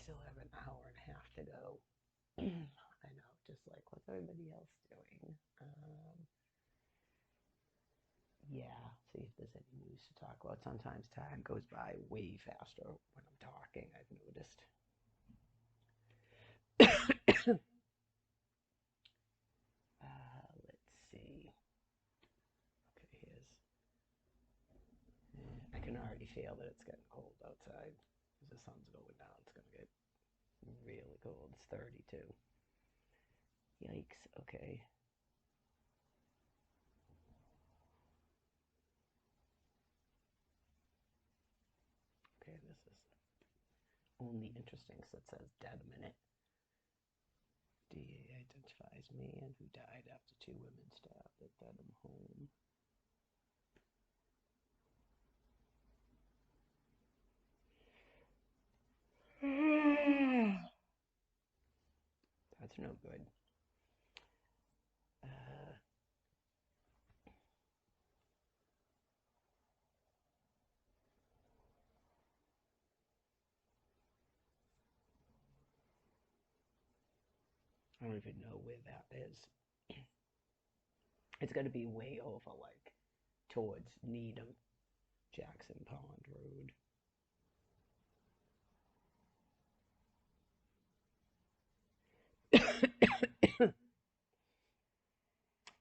still have an hour and a half to go. I know, just like what's everybody else doing? Yeah, see if there's any news to talk about. Sometimes time goes by way faster when I'm talking, I've noticed. Let's see. Okay, I can already feel that it's getting cold outside. As the sun's going down, it's going to get really cold. It's 32. Yikes. Okay. Okay, this is only interesting because it says dead a minute. DA identifies man who died after two women stabbed at Dedham home. That's no good. Uh, I don't even know where that is. It's going to be way over, like, towards Needham, Jackson Pond Road.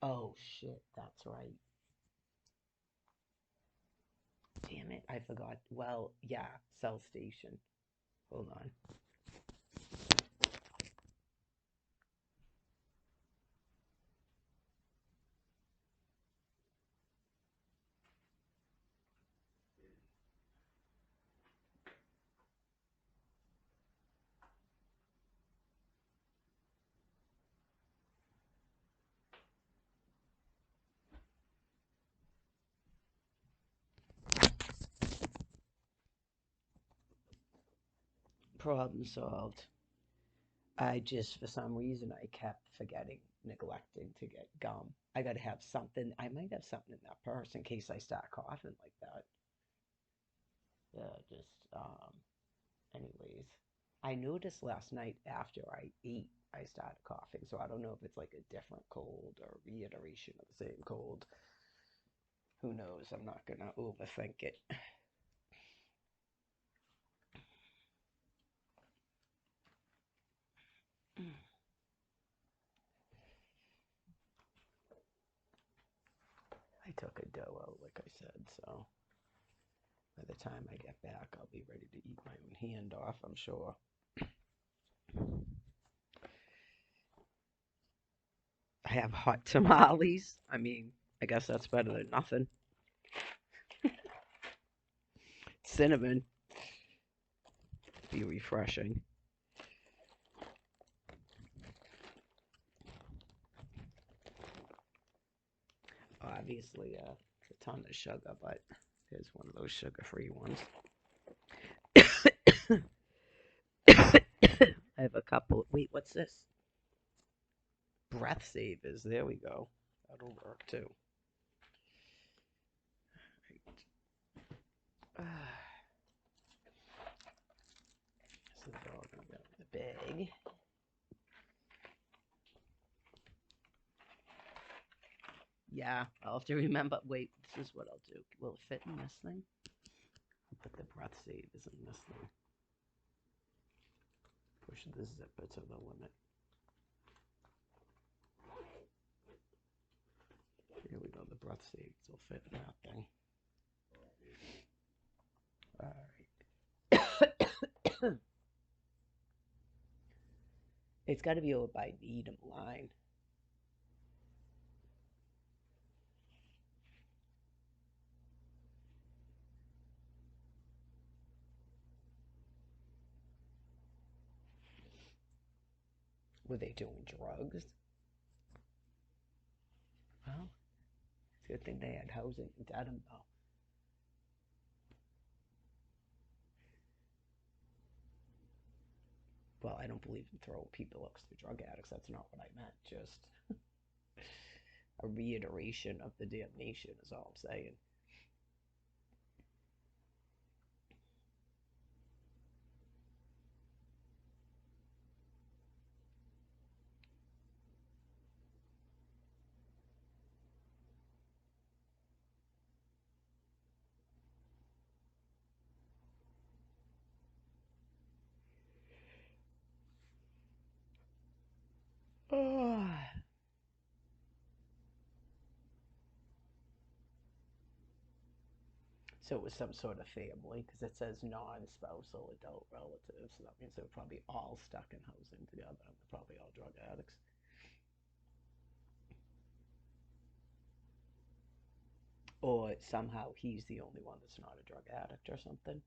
Oh, shit, that's right. Damn it, I forgot. Well, yeah, Cell Station. Hold on. Problem solved. I just, for some reason, I kept forgetting, neglecting to get gum. I got to have something. I might have something in that purse in case I start coughing like that. Anyways, I noticed last night after I ate, I started coughing. So I don't know if it's like a different cold or reiteration of the same cold. Who knows? I'm not going to overthink it. I took a dough out, like I said, so by the time I get back, I'll be ready to eat my own hand off, I'm sure. I have hot tamales. I mean, I guess that's better than nothing. Cinnamon, be refreshing. Obviously, a ton of sugar, but here's one of those sugar-free ones. I have a couple. Wait, what's this? Breath savers. There we go. That'll work too. Right. This is all gonna go in the bag. Yeah, I'll have to remember. Wait, this is what I'll do. Will it fit in this thing? I'll put the breath savers in this thing. Push the zipper to the limit. Here we go. The breath savers will fit in that thing. All right. It's got to be over by Needham line. Were they doing drugs? Well, it's a good thing they had housing in Dedham, though. Well, I don't believe in throwing people up to drug addicts. That's not what I meant. Just a reiteration of the damnation is all I'm saying. So it was some sort of family because it says non-spousal adult relatives. So that means they were probably all stuck in housing together. And they're probably all drug addicts. Or somehow he's the only one that's not a drug addict or something.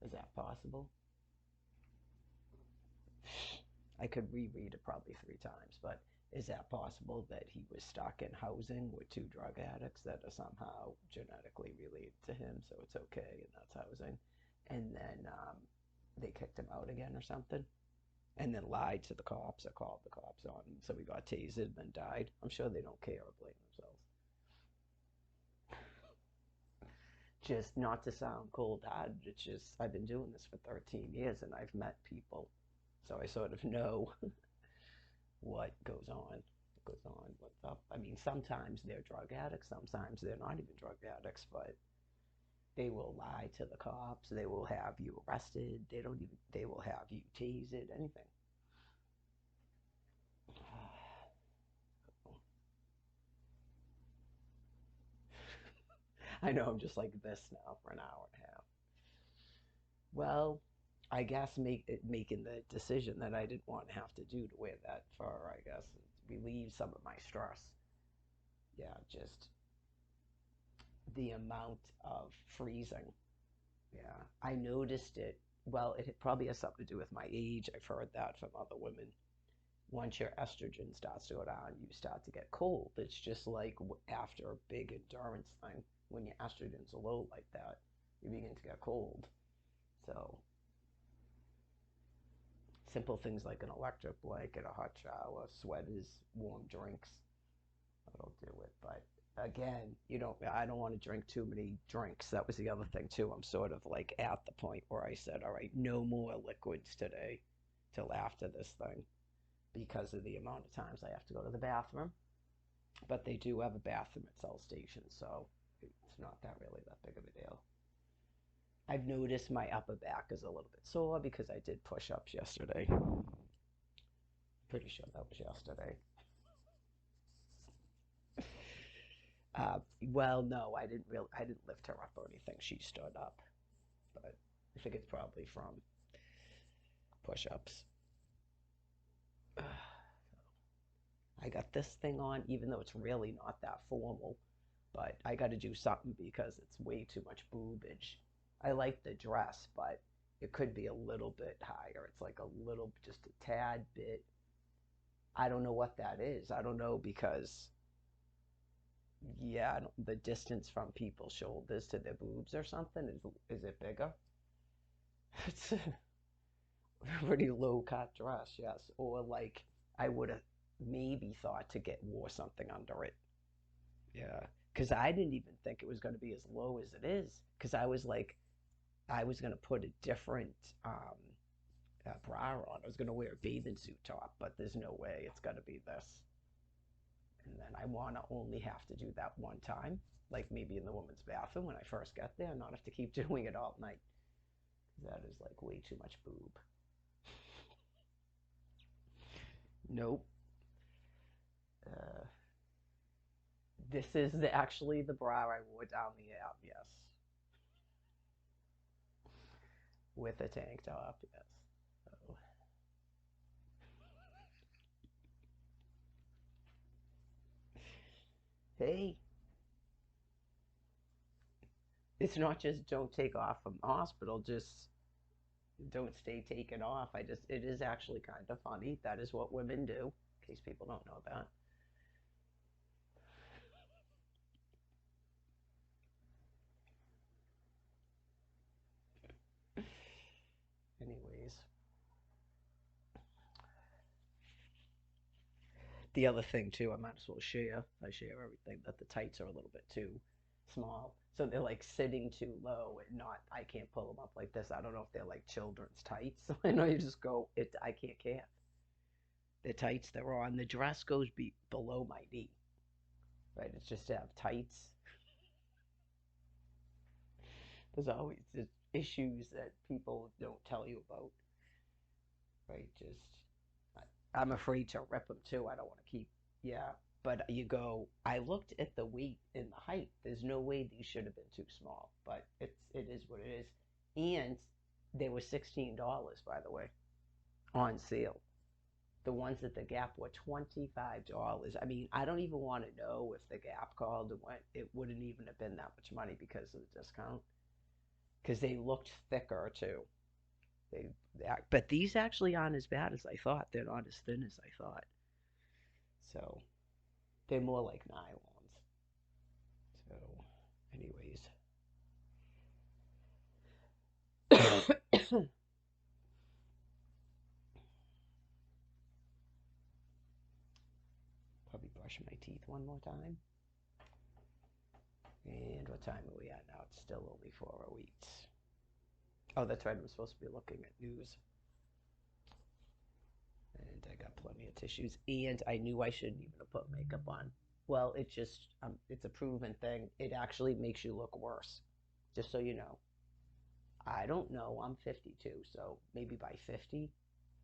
Is that possible? I could reread it probably 3 times, but is that possible that he was stuck in housing with two drug addicts that are somehow genetically related to him, so it's okay, and that's housing? And then they kicked him out again or something, and then lied to the cops or called the cops on him, so he got tasered and then died. I'm sure they don't care or blame themselves. Just not to sound cold-hearted, it's just I've been doing this for 13 years and I've met people, so I sort of know what goes on, what's up. I mean, sometimes they're drug addicts, sometimes they're not even drug addicts, but they will lie to the cops, they will have you arrested, they will have you tasered, anything. I know I'm just like this now for an hour and a half. Well, I guess making the decision that I didn't want to have to do to wear that fur, I guess, relieves some of my stress. Yeah, just the amount of freezing. Yeah, I noticed it. Well, it probably has something to do with my age. I've heard that from other women. Once your estrogen starts to go down, you start to get cold. It's just like after a big endurance thing. When your estrogen's low like that, you begin to get cold. So simple things like an electric blanket, a hot shower, sweaters, warm drinks, that'll do it. But again, I don't want to drink too many drinks. That was the other thing too. I'm sort of like at the point where I said, all right, no more liquids today till after this thing because of the amount of times I have to go to the bathroom. But they do have a bathroom at Cell Station, so it's not that really that big of a deal. I've noticed my upper back is a little bit sore because I did push-ups yesterday. Pretty sure that was yesterday. Well, no, I didn't lift her up or anything. She stood up, but I think it's probably from push-ups. I got this thing on, even though it's really not that formal, but I got to do something because it's way too much boobage. I like the dress, but it could be a little bit higher. It's like a little, just a tad bit. I don't know what that is. I don't know because, yeah, the distance from people's shoulders to their boobs or something is it bigger? It's a pretty low cut dress, yes. Or like I would have maybe thought to get wore something under it. Yeah, because I didn't even think it was going to be as low as it is. Because I was like, I was going to put a different bra on. I was going to wear a bathing suit top, but there's no way it's going to be this. And then I want to only have to do that one time, like maybe in the woman's bathroom when I first get there, and not have to keep doing it all night. That is like way too much boob. Nope. Uh, this is actually the bra I wore down the app, yes. With a tank top, yes. So, hey, it's not just don't take off from the hospital, just don't stay taken off. It is actually kind of funny. That is what women do, in case people don't know that. Anyways, the other thing too, I might as well share. I share everything that the tights are a little bit too small. So they're like sitting too low and not, I can't pull them up like this. I don't know if they're like children's tights. I know you just go, I can't. The tights they're on, the dress goes below my knee, right? It's just to have tights. There's always issues that people don't tell you about, right? Just, I'm afraid to rip them too. I don't want to keep, yeah. But you go, I looked at the weight and the height. There's no way these should have been too small, but it is what it is. And they were $16, by the way, on sale. The ones at the Gap were $25. I mean, I don't even want to know if the Gap called and went. It wouldn't even have been that much money because of the discount. Because they looked thicker too. They, but these actually aren't as bad as I thought. They're not as thin as I thought. So they're more like nylons. So, anyways, probably brush my teeth one more time. And what time are we at now? It's still only 4:08. Oh, that's right. I'm supposed to be looking at news. And I got plenty of tissues. And I knew I shouldn't even have put makeup on. Well, it's a proven thing. It actually makes you look worse. Just so you know. I don't know. I'm 52, so maybe by 50,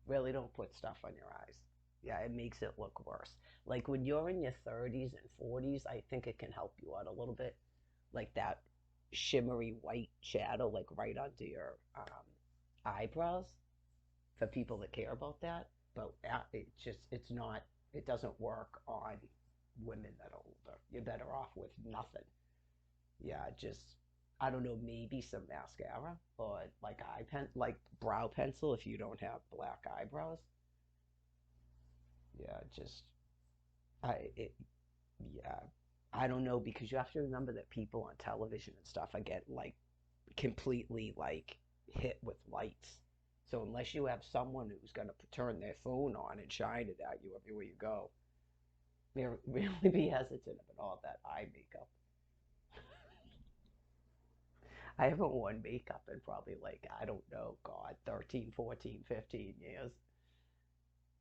really don't put stuff on your eyes. Yeah, it makes it look worse. Like when you're in your 30s and 40s, I think it can help you out a little bit. Like that shimmery white shadow, like right under your eyebrows for people that care about that. But it's not, it doesn't work on women that are older. You're better off with nothing. Yeah, just, I don't know, maybe some mascara or like like brow pencil if you don't have black eyebrows. Yeah, just I it yeah. I don't know because you have to remember that people on television and stuff I get like completely like hit with lights. So unless you have someone who's gonna turn their phone on and shine it at you everywhere you go, really be hesitant about all that eye makeup. I haven't worn makeup in probably like, I don't know, God, 13, 14, 15 years.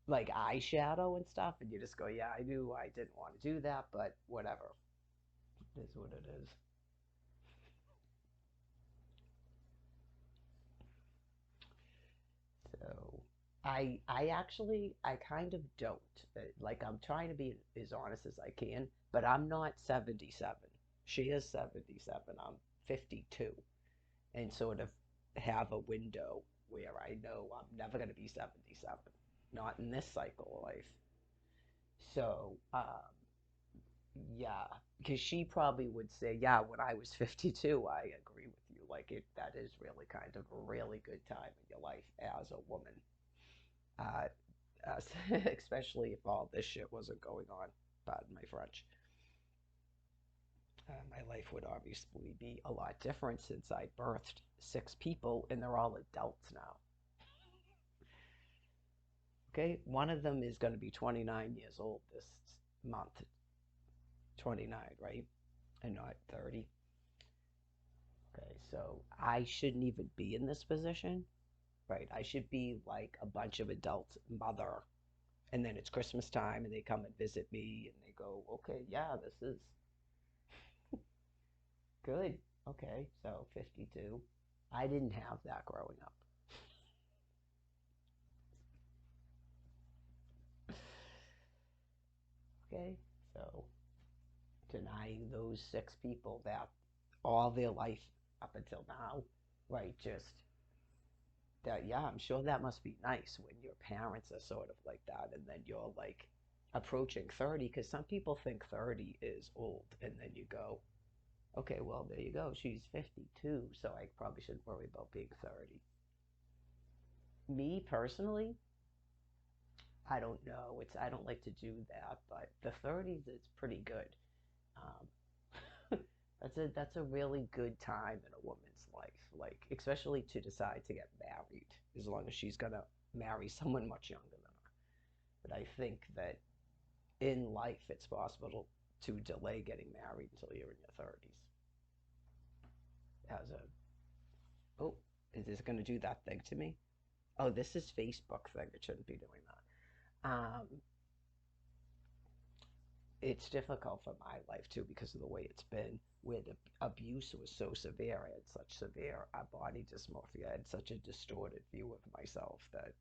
Like eyeshadow and stuff, and you just go, yeah, I knew I didn't want to do that, but whatever. It is what it is. So I kind of don't. Like I'm trying to be as honest as I can, but I'm not 77. She is 77. I'm 52, and sort of have a window where I know I'm never going to be 77, not in this cycle of life. So, yeah, because she probably would say, yeah, when I was 52, I agree with you. Like that is really kind of a really good time in your life as a woman, uh, especially if all this shit wasn't going on. Pardon my French. My life would obviously be a lot different since I birthed six people and they're all adults now. Okay, one of them is going to be 29 years old this month. 29, right? And not 30. Okay, so I shouldn't even be in this position, right? I should be like a bunch of adult mother, and then it's Christmas time, and they come and visit me, and they go, okay, yeah, this is good. Okay, so 52. I didn't have that growing up. Okay, so denying those six people that all their life up until now, right? Just that, yeah, I'm sure that must be nice when your parents are sort of like that, and then you're like approaching 30, because some people think 30 is old, and then you go, okay, well, there you go. She's 52, so I probably shouldn't worry about being 30. Me personally, I don't know. I don't like to do that, but the 30s is pretty good. Um, that's a really good time in a woman's life, like especially to decide to get married, as long as she's gonna marry someone much younger than her. But I think that in life it's possible to delay getting married until you're in your 30s. As a oh, is this gonna do that thing to me? Oh, this is Facebook thing. It shouldn't be doing that. It's difficult for my life too because of the way it's been, where the abuse was so severe. I had such severe body dysmorphia. I had such a distorted view of myself that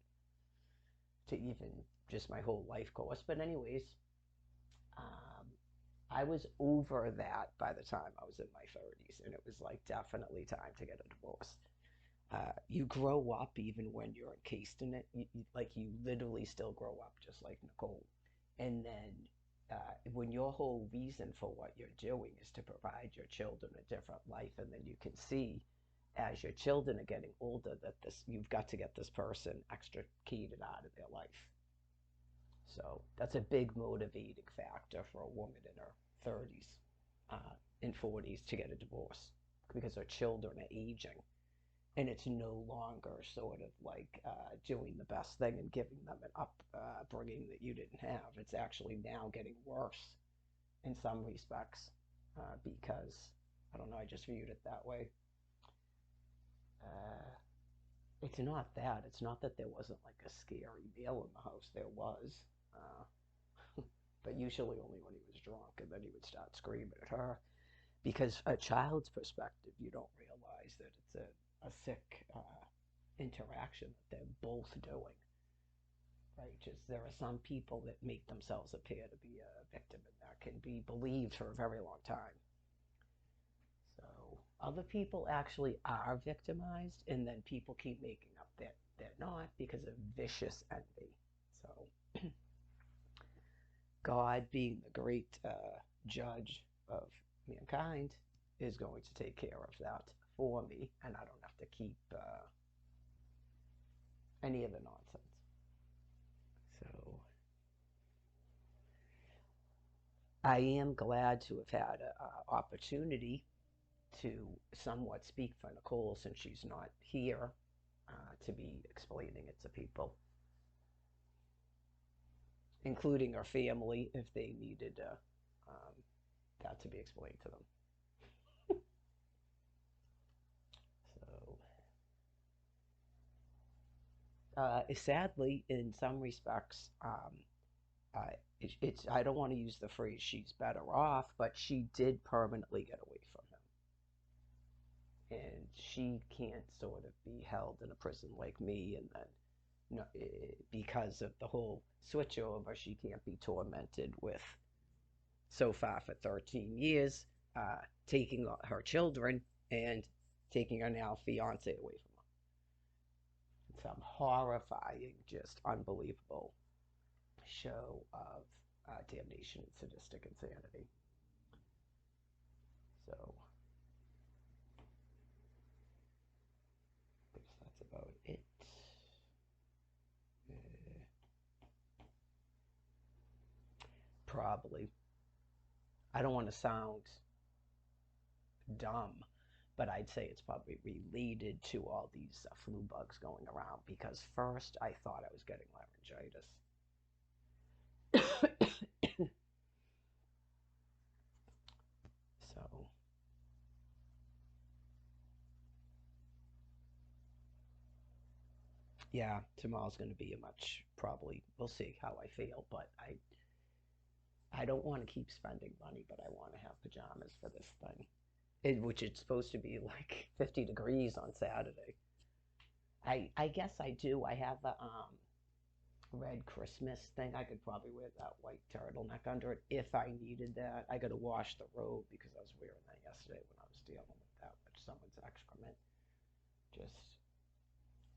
to even just my whole life course. But anyways, Um, I was over that by the time I was in my 30s, and it was like definitely time to get a divorce. You grow up even when you're encased in it. Like you literally still grow up just like Nicole. And then when your whole reason for what you're doing is to provide your children a different life, and then you can see as your children are getting older that this you've got to get this person extricated out of their life. So that's a big motivating factor for a woman in her 30s and 40s to get a divorce because her children are aging, and it's no longer sort of like doing the best thing and giving them an upbringing that you didn't have. It's actually now getting worse in some respects because I don't know. I just viewed it that way. Uh, it's not that. It's not that there wasn't like a scary male in the house. There was, but usually only when he was drunk, and then he would start screaming at her. Because a child's perspective, you don't realize that it's a sick interaction that they're both doing, right? Just there are some people that make themselves appear to be a victim, and that can be believed for a very long time. So other people actually are victimized, and then people keep making up that they're not because of vicious envy. So God, being the great judge of mankind, is going to take care of that for me, and I don't have to keep any of the nonsense. So I am glad to have had an opportunity to somewhat speak for Nicole since she's not here to be explaining it to people, including her family if they needed that to be explained to them. So sadly, in some respects, it's I don't want to use the phrase she's better off, but she did permanently get away from him, and she can't sort of be held in a prison like me, and then no, because of the whole switchover, she can't be tormented with so far for 13 years, taking her children and taking her now fiance away from her. Some horrifying, just unbelievable show of damnation and sadistic insanity. So, I guess that's about it. Uh, Probably. I don't want to sound dumb, but I'd say it's probably related to all these flu bugs going around because first I thought I was getting laryngitis. So, yeah, tomorrow's going to be a much probably we'll see how I feel, but I don't want to keep spending money, but I want to have pajamas for this thing, which it's supposed to be like 50 degrees on Saturday. I guess I do. I have a red Christmas thing. I could probably wear that white turtleneck under it if I needed that. I got to wash the robe because I was wearing that yesterday when I was dealing with that much someone's excrement. Just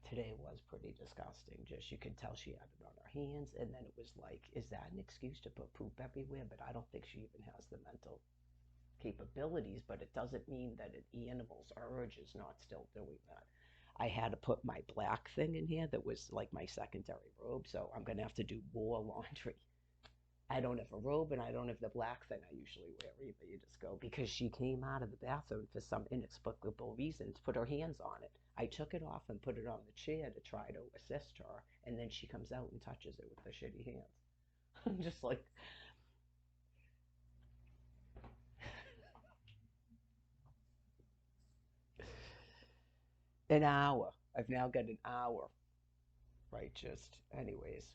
today was pretty disgusting. Just you could tell she had it on her hands, and then it was like, is that an excuse to put poop everywhere? But I don't think she even has the mental capabilities. But it doesn't mean that an animal's urge is not still doing that. I had to put my black thing in here that was like my secondary robe, so I'm gonna have to do more laundry. I don't have a robe and I don't have the black thing I usually wear either. You just go because she came out of the bathroom for some inexplicable reason to put her hands on it. I took it off and put it on the chair to try to assist her, and then she comes out and touches it with her shitty hands. I'm just like an hour. I've now got an hour, right? Just anyways.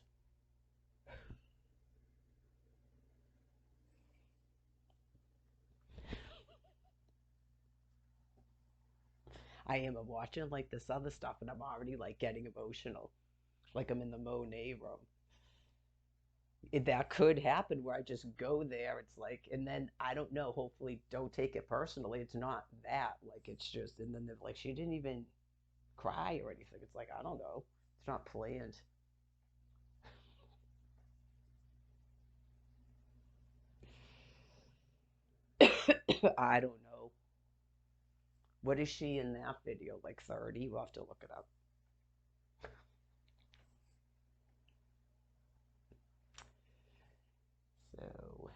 I am watching like this other stuff and I'm already like getting emotional. Like I'm in the Monet room. that could happen where I just go there. It's like, and then I don't know. Hopefully, don't take it personally. It's not that. Like, it's just, and then they're like, she didn't even cry or anything. It's like, I don't know. It's not planned. I don't know. What is she in that video? Like 30? We'll have to look it up. So,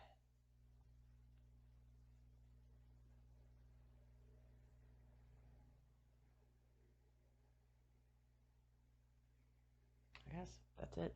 I guess that's it.